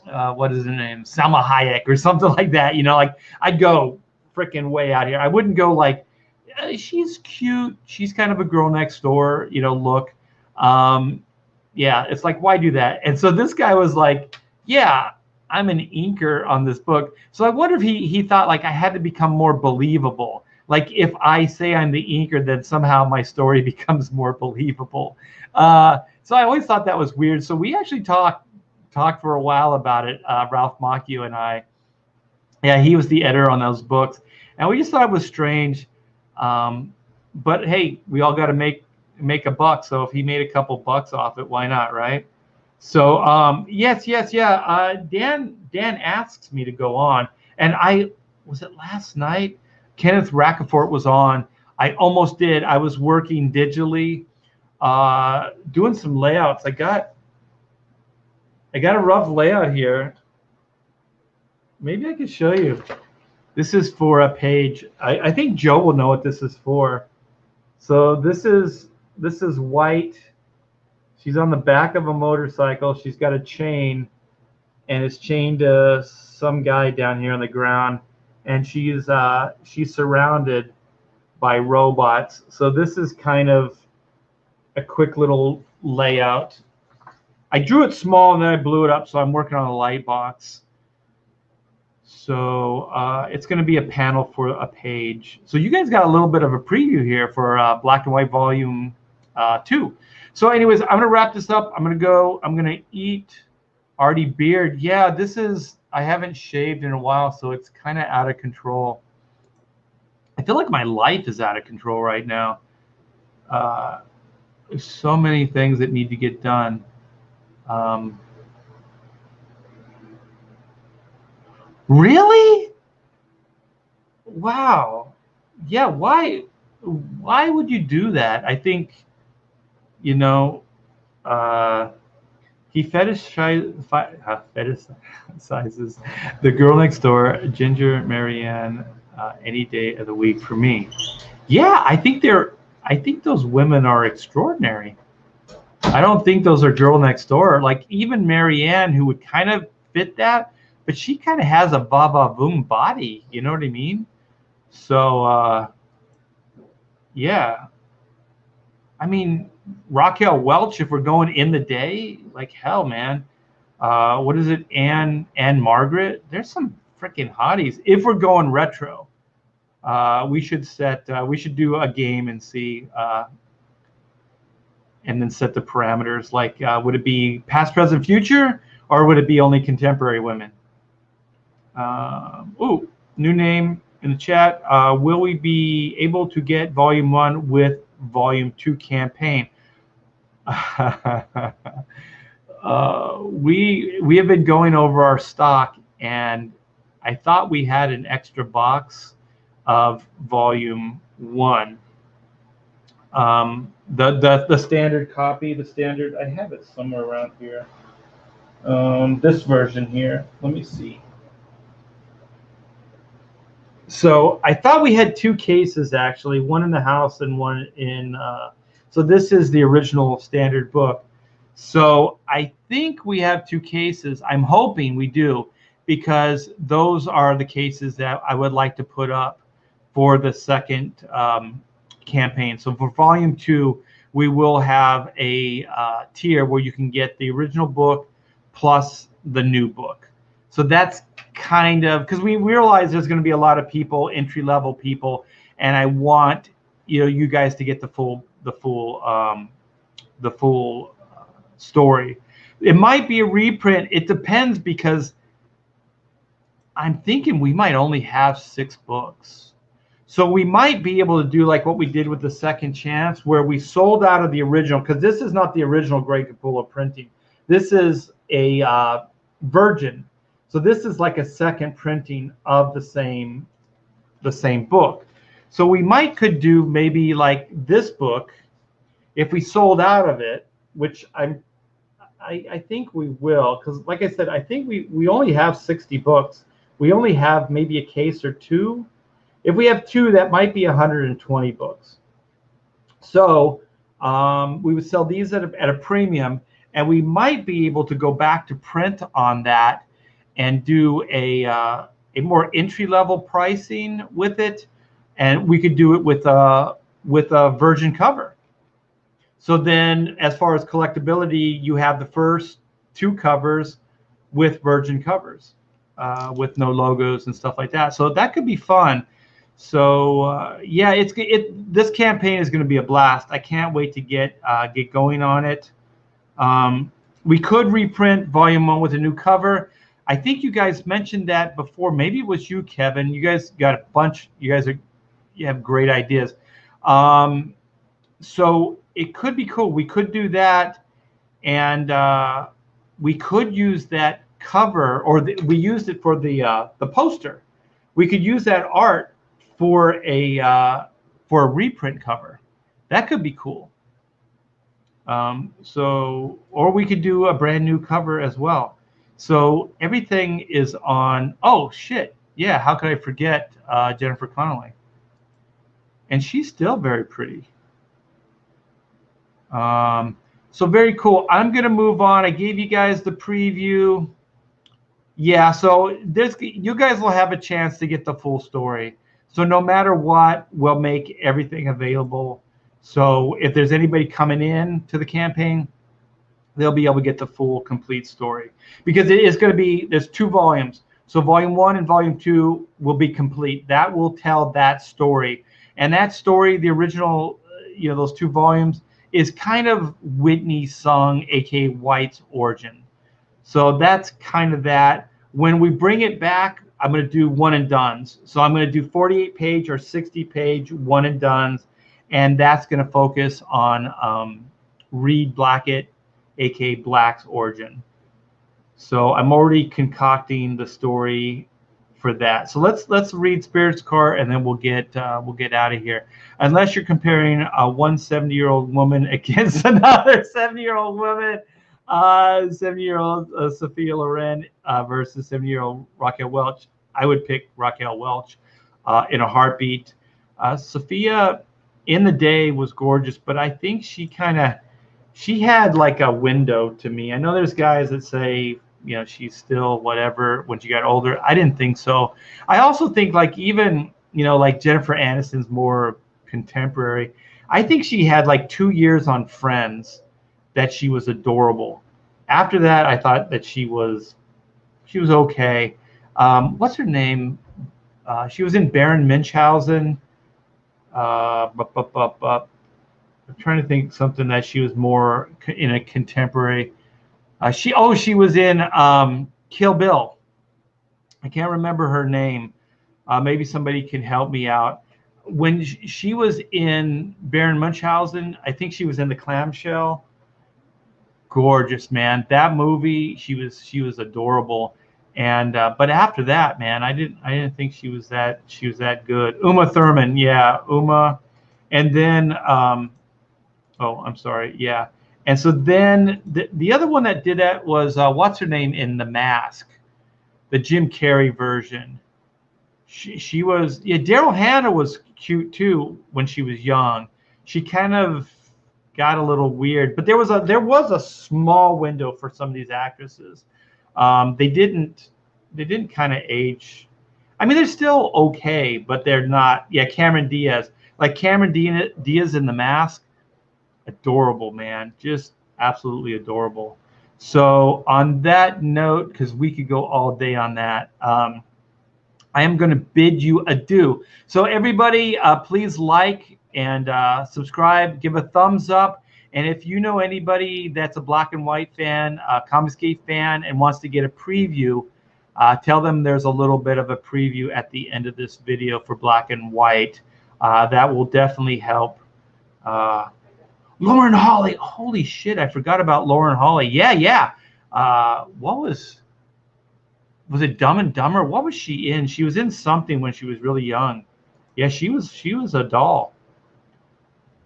what is her name, Salma Hayek, or something like that. Like I'd go freaking way out here. I wouldn't go like, she's cute, she's kind of a girl next door, look. Yeah, it's like, why do that? And so this guy was like, yeah, I'm an inker on this book. So I wonder if he thought like I had to become more believable. Like if I say I'm the inker, then somehow my story becomes more believable. So I always thought that was weird. So we actually talked for a while about it, Ralph Macchio and I. Yeah, he was the editor on those books, and we just thought it was strange. But hey, we all got to make a buck. So if he made a couple bucks off it, why not, right? So yes, yeah. Dan asks me to go on, and was it last night? Kenneth Rackeforth was on. I almost did. I was working digitally, doing some layouts. I got a rough layout here. Maybe I could show you. This is for a page. I think Joe will know what this is for. So this is White. She's on the back of a motorcycle. She's got a chain, and it's chained to some guy down here on the ground, and she's surrounded by robots. So this is kind of a quick little layout. I drew it small and then I blew it up, so I'm working on a light box. So it's going to be a panel for a page. So you guys got a little bit of a preview here for Black and White Volume 2. So anyways, I'm going to wrap this up. I'm going to eat Artie beard. Yeah, I haven't shaved in a while, so it's kind of out of control. I feel like my life is out of control right now. There's so many things that need to get done. Really? Wow. Yeah, why would you do that? I think, he fetishizes the girl next door, Ginger Marianne, any day of the week for me. Yeah, I think those women are extraordinary. I don't think those are girl next door. Like even Marianne, who would kind of fit that, but she kind of has a Baba Boom body. You know what I mean? So, yeah. I mean, Raquel Welch, if we're going in the day, like hell, man. What is it? Anne Margaret? There's some freaking hotties. If we're going retro, we should do a game and see, and then set the parameters. Like, would it be past, present, future, or would it be only contemporary women? Ooh, new name in the chat. Will we be able to get Volume 1 with Volume 2 campaign? We have been going over our stock, and I thought we had an extra box of Volume 1. The standard copy, I have it somewhere around here. This version here. Let me see. So I thought we had 2 cases, actually, one in the house and one in. So this is the original standard book. So I think we have 2 cases. I'm hoping we do, because those are the cases that I would like to put up for the second campaign. So for Volume 2, we will have a tier where you can get the original book plus the new book. So that's kind of, because we realize there's going to be a lot of people, entry-level people, and I want you guys to get the full story. It might be a reprint. It depends, because I'm thinking we might only have 6 books. So we might be able to do like what we did with the Second Chance, where we sold out of the original, because this is not the original Greg Capullo printing. This is a Virgin. So this is like a second printing of the same book. So we could do maybe like this book, if we sold out of it, which I think we will, because like I said, I think we only have 60 books. We only have maybe a case or 2. If we have 2, that might be 120 books. So we would sell these at a premium, and we might be able to go back to print on that and do a more entry-level pricing with it, and we could do it with a Virgin cover. So then, as far as collectability, you have the first 2 covers with Virgin covers, with no logos and stuff like that. So that could be fun. So yeah, this campaign is going to be a blast. I can't wait to get going on it. We could reprint Volume 1 with a new cover. I think you guys mentioned that before. Maybe it was you, Kevin. You guys got a bunch. You have great ideas. So it could be cool. We could do that, and we could use that cover, or we used it for the poster. We could use that art for a reprint cover. That could be cool. So, or we could do a brand new cover as well. So everything is on. Oh shit! Yeah, how could I forget Jennifer Connelly? And she's still very pretty. So very cool. I'm gonna move on. I gave you guys the preview. Yeah, so you guys will have a chance to get the full story. So no matter what, we'll make everything available. So if there's anybody coming in to the campaign, they'll be able to get the full complete story, because it is going to be, there's 2 volumes. So volume 1 and volume 2 will be complete. That will tell that story. And that story, the original, those 2 volumes, is kind of Whitney Sung, aka White's origin. So that's kind of that. When we bring it back, I'm going to do one and dones. So I'm going to do 48-page or 60-page one and dones, and that's going to focus on Reed Blackett, aka Black's origin. So I'm already concocting the story for that. So let's read Spirit's card, and then we'll get out of here. Unless you're comparing one 70-year-old woman against another 70-year-old woman. 70-year-old Sophia Loren versus 70-year-old Raquel Welch. I would pick Raquel Welch in a heartbeat. Sophia in the day was gorgeous, but I think she had like a window to me. I know there's guys that say, she's still whatever when she got older. I didn't think so. I also think like even, like Jennifer Aniston's more contemporary. I think she had like 2 years on Friends that she was adorable. After that, I thought that she was okay. What's her name? She was in Baron Munchausen. I'm trying to think something that she was more in a contemporary. She was in Kill Bill. I can't remember her name. Maybe somebody can help me out. When she was in Baron Munchausen, I think she was in The Clamshell. Gorgeous, man. That movie, she was adorable. And but after that, man, I didn't think she was that good. Uma Thurman, yeah, Uma. And then I'm sorry, yeah. And so then the other one that did that was what's her name in The Mask, the Jim Carrey version. She was, yeah. Daryl Hannah was cute too when she was young. She kind of got a little weird, but there was a small window for some of these actresses. They didn't kind of age. I mean, they're still okay, but they're not. Yeah, Cameron Diaz, like Cameron Diaz in The Mask, adorable, man, just absolutely adorable. So on that note, because we could go all day on that, I am going to bid you adieu. So everybody, please like and subscribe, give a thumbs up. And if you know anybody that's a Black and White fan, Comicsgate fan, and wants to get a preview, tell them there's a little bit of a preview at the end of this video for Black and White. That will definitely help. Lauren Holly, holy shit, I forgot about Lauren Holly. Yeah. What was it Dumb and Dumber? What was she in? She was in something when she was really young. Yeah, she was a doll.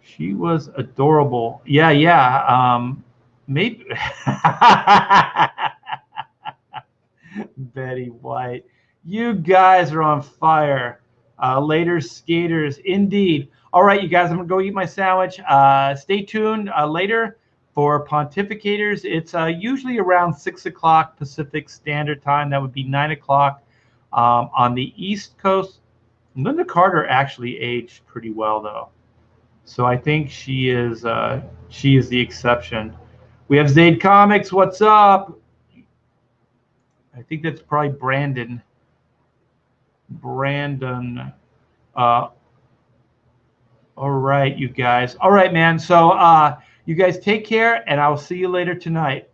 She was adorable. Yeah. Maybe Betty White. You guys are on fire. Later, skaters, indeed. All right, you guys, I'm gonna go eat my sandwich. Stay tuned later for Pontificators. It's usually around 6 o'clock Pacific Standard Time. That would be 9 o'clock on the East Coast. Linda Carter actually aged pretty well, though. So I think she is the exception. We have Zaid Comics. What's up? I think that's probably Brandon. All right, you guys. All right, man. So you guys take care, and I'll see you later tonight.